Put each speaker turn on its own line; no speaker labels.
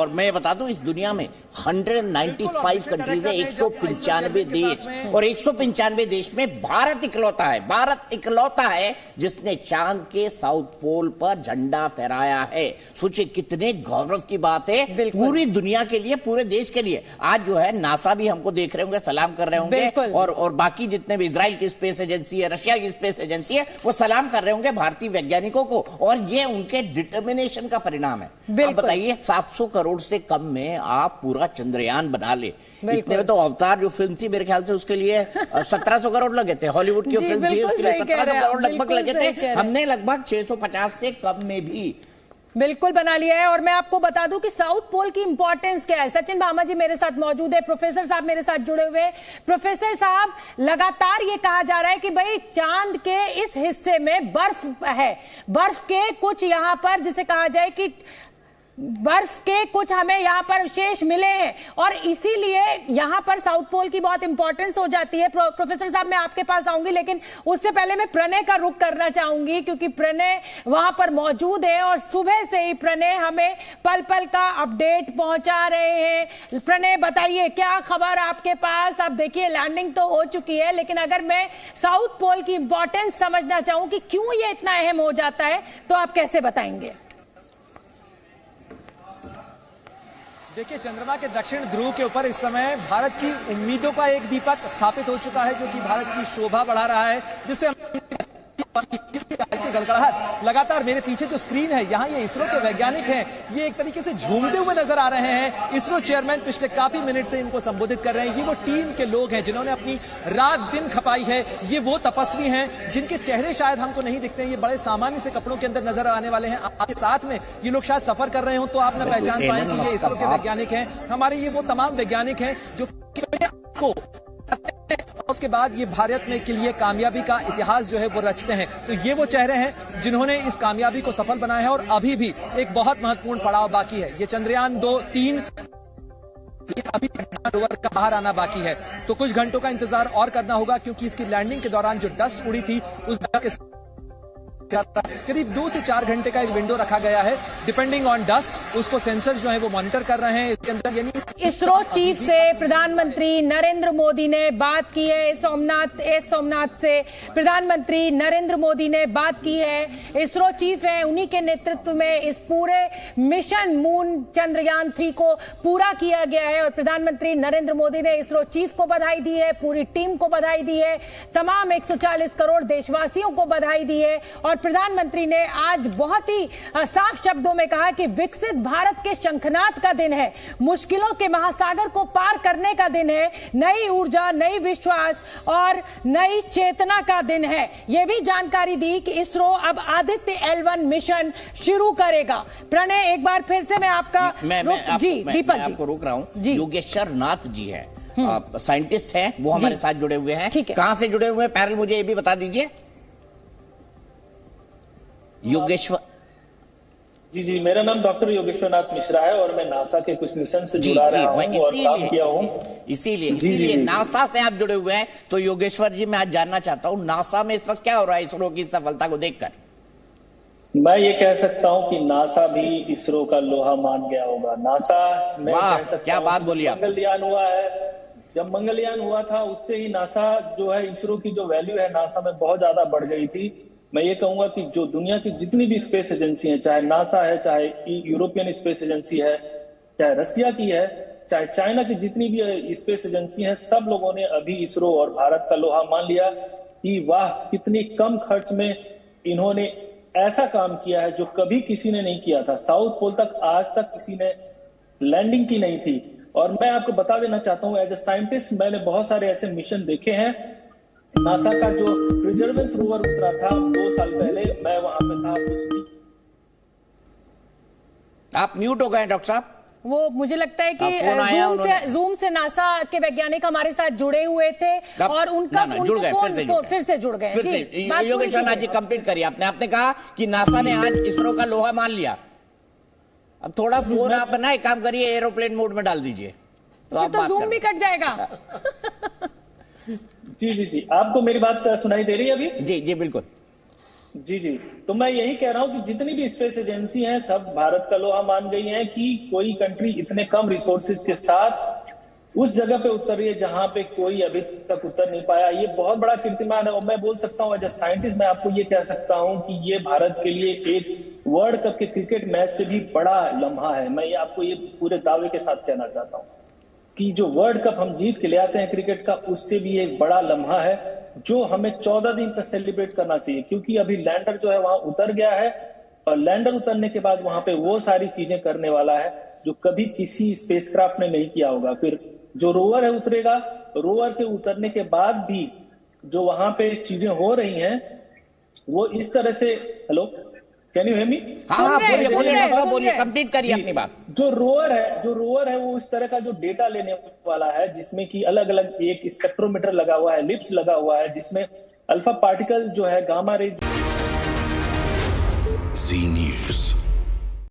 और मैं बता दूं, इस दुनिया में 195 कंट्रीज है, 195 देश, और 195 देश में भारत इकलौता है जिसने चांद के साउथ पोल पर झंडा फहराया है। सोचिए कितने गौरव की बात है पूरी दुनिया के लिए, पूरे देश के लिए। आज जो है नासा भी हमको देख रहे होंगे, सलाम कर रहे होंगे, और बाकी जितने भी इजराइल की स्पेस एजेंसी है, रशिया की स्पेस एजेंसी है, वो सलाम कर रहे होंगे भारतीय वैज्ञानिकों को, और ये उनके डिटर्मिनेशन का परिणाम है। अब बताइए 700 करोड़ से कम में आप पूरा चंद्रयान बना ले। इतने में तो अवतार जो फिल्म थी मेरे ख्याल से उसके लिए 1700 करोड़ लगे थे, हॉलीवुड की फिल्म थी उसके लिए 1700 करोड़ लगभग लगे थे, हमने लगभग 650 से कम में भी
बिल्कुल बना लिया है। और मैं आपको बता दूं कि साउथ पोल की इंपॉर्टेंस क्या है। सचिन भामा जी मेरे साथ मौजूद है, प्रोफेसर साहब मेरे साथ जुड़े हुए। प्रोफेसर साहब, लगातार ये कहा जा रहा है कि भाई चांद के इस हिस्से में बर्फ है, बर्फ के कुछ यहां पर जिसे कहा जाए कि बर्फ के कुछ हमें यहां पर शेष मिले हैं, और इसीलिए यहां पर साउथ पोल की बहुत इंपॉर्टेंस हो जाती है। प्रोफेसर साहब मैं आपके पास आऊंगी, लेकिन उससे पहले मैं प्रणय का रुख करना चाहूंगी, क्योंकि प्रणय वहां पर मौजूद है और सुबह से ही प्रणय हमें पल पल का अपडेट पहुंचा रहे हैं। प्रणय बताइए क्या खबर आपके पास। अब देखिए लैंडिंग तो हो चुकी है, लेकिन अगर मैं साउथ पोल की इंपॉर्टेंस समझना चाहूं कि क्यों ये इतना अहम हो जाता है, तो आप कैसे बताएंगे।
देखिए, चंद्रमा के दक्षिण ध्रुव के ऊपर इस समय भारत की उम्मीदों का एक दीपक स्थापित हो चुका है, जो कि भारत की शोभा बढ़ा रहा है, जिससे गड़गड़ाहट लगातार मेरे पीछे जो स्क्रीन है, यहाँ ये इसरो के वैज्ञानिक हैं, ये एक तरीके से झूमते हुए नजर आ रहे हैं। इसरो चेयरमैन पिछले काफी मिनट से इनको संबोधित कर रहे हैं। ये वो टीम के लोग हैं जिन्होंने अपनी रात दिन खपाई है। ये वो तपस्वी हैं जिनके चेहरे शायद हमको नहीं दिखते हैं, ये बड़े सामान्य से कपड़ों के अंदर नजर आने वाले हैं। आपके साथ में ये लोग शायद सफर कर रहे हो तो आप न पहचान पाए कि ये इसरो के वैज्ञानिक हैं। हमारे ये वो तमाम वैज्ञानिक हैं जो को उसके बाद ये भारत में के लिए कामयाबी का इतिहास जो है वो रचते हैं। तो ये वो चेहरे हैं जिन्होंने इस कामयाबी को सफल बनाया है, और अभी भी एक बहुत महत्वपूर्ण पड़ाव बाकी है। ये चंद्रयान 2-3 अभी रोवर का बाहर आना बाकी है, तो कुछ घंटों का इंतजार और करना होगा, क्योंकि इसकी लैंडिंग के दौरान जो डस्ट उड़ी थी उस करीब 2 से 4 घंटे का एक विंडो रखा गया है, डिपेंडिंग ऑन डस्ट। उसको सेंसर जो है वो मॉनिटर कर रहे हैं इसके अंदर। यानी
इसरो चीफ से प्रधानमंत्री नरेंद्र मोदी ने बात की है। सोमनाथ से प्रधानमंत्री नरेंद्र मोदी ने बात की है। इसरो चीफ है, उन्हीं के नेतृत्व में इस पूरे मिशन मून चंद्रयान 3 को पूरा किया गया है, और प्रधानमंत्री नरेंद्र मोदी ने इसरो चीफ को बधाई दी है, पूरी टीम को बधाई दी है, तमाम 140 करोड़ देशवासियों को बधाई दी है। और प्रधानमंत्री ने आज बहुत ही साफ शब्दों में कहा कि विकसित भारत के शंखनाद का दिन है, मुश्किलों के महासागर को पार करने का दिन है, नई ऊर्जा, नई विश्वास और नई चेतना का दिन है। यह भी जानकारी दी कि इसरो अब आदित्य L1 मिशन शुरू करेगा। प्रणय एक बार फिर से मैं आपका दीपक जी
आपको रोक रहा हूं। योगेश्वर नाथ जी है, साइंटिस्ट हैं, वो हमारे साथ जुड़े हुए हैं। कहां से जुड़े हुए हैं पैरल मुझे ये भी बता दीजिए। योगेश्वर
जी, मेरा नाम डॉक्टर योगेश्वर नाथ मिश्रा है और मैं नासा के कुछ मिशन से जुड़ा रहा हूं और काम किया हूं।
इसीलिए नासा से आप जुड़े हुए हैं। तो योगेश्वर जी मैं आज जानना चाहता हूं नासा में इस वक्त क्या हो रहा है इसरो की सफलता को देखकर।
मैं ये कह सकता हूं कि नासा भी इसरो का लोहा मान गया होगा। नासा में कह सकता
क्या बात बोली आप।
मंगलयान हुआ है, जब मंगलयान हुआ था उससे ही नासा जो है, इसरो की जो वैल्यू है नासा में बहुत ज्यादा बढ़ गई थी। मैं ये कहूंगा कि जो दुनिया की जितनी भी स्पेस एजेंसी है, चाहे नासा है, चाहे यूरोपियन स्पेस एजेंसी है, चाहे रसिया की है, चाहे चाइना की जितनी भी स्पेस एजेंसी है, सब लोगों ने अभी इसरो और भारत का लोहा मान लिया कि वाह कितनी कम खर्च में इन्होंने ऐसा काम किया है जो कभी किसी ने नहीं किया था। साउथ पोल तक आज तक किसी ने लैंडिंग की नहीं थी। और मैं आपको बता देना चाहता हूं, एज ए साइंटिस्ट मैंने बहुत सारे ऐसे मिशन देखे हैं। नासा का जो परसेवरेंस रोवर उतरा था 2 साल पहले, मैं वहां पे था।
आप म्यूट हो गए डॉक्टर साहब।
वो मुझे लगता है कि जूम से नासा के वैज्ञानिक हमारे साथ जुड़े हुए थे और उनका
जुड़ गए,
फिर से जुड़ गए।
योगेश्वर नाथ जी कंप्लीट करिए। आपने कहा कि नासा ने आज इसरो का लोहा मान लिया। अब थोड़ा फोन आप ना एक काम करिए, एरोप्लेन मोड में डाल दीजिए
तो जूम भी कट जाएगा।
जी आपको मेरी बात सुनाई दे रही है अभी?
जी बिल्कुल।
जी जी, तो मैं यही कह रहा हूं कि जितनी भी स्पेस एजेंसी हैं सब भारत का लोहा मान गई हैं कि कोई कंट्री इतने कम रिसोर्सेज के साथ उस जगह पे उतर रही है जहां पे कोई अभी तक उतर नहीं पाया। ये बहुत बड़ा कीर्तिमान है और मैं बोल सकता हूं एज ए साइंटिस्ट मैं आपको ये कह सकता हूं कि ये भारत के लिए एक वर्ल्ड कप के क्रिकेट मैच से भी बड़ा लम्हा है। मैं ये आपको ये पूरे दावे के साथ कहना चाहता हूं कि जो वर्ल्ड कप हम जीत के ले आते हैं क्रिकेट का, उससे भी एक बड़ा लम्हा है जो हमें 14 दिन तक सेलिब्रेट करना चाहिए, क्योंकि अभी लैंडर जो है वहां उतर गया है और लैंडर उतरने के बाद वहां पे वो सारी चीजें करने वाला है जो कभी किसी स्पेसक्राफ्ट ने नहीं किया होगा। फिर जो रोवर है उतरेगा, रोवर के उतरने के बाद भी जो वहां पे चीजें हो रही हैं वो इस तरह से, hello can you hear me?
हाँ बोलिए, कंप्लीट करिए अपनी बात।
जो रोवर है वो इस तरह का जो डेटा लेने वाला है जिसमें कि अलग अलग एक स्पेक्ट्रोमीटर लगा हुआ है, लिप्स लगा हुआ है जिसमें अल्फा पार्टिकल जो है गामा रे।
जी न्यूज़।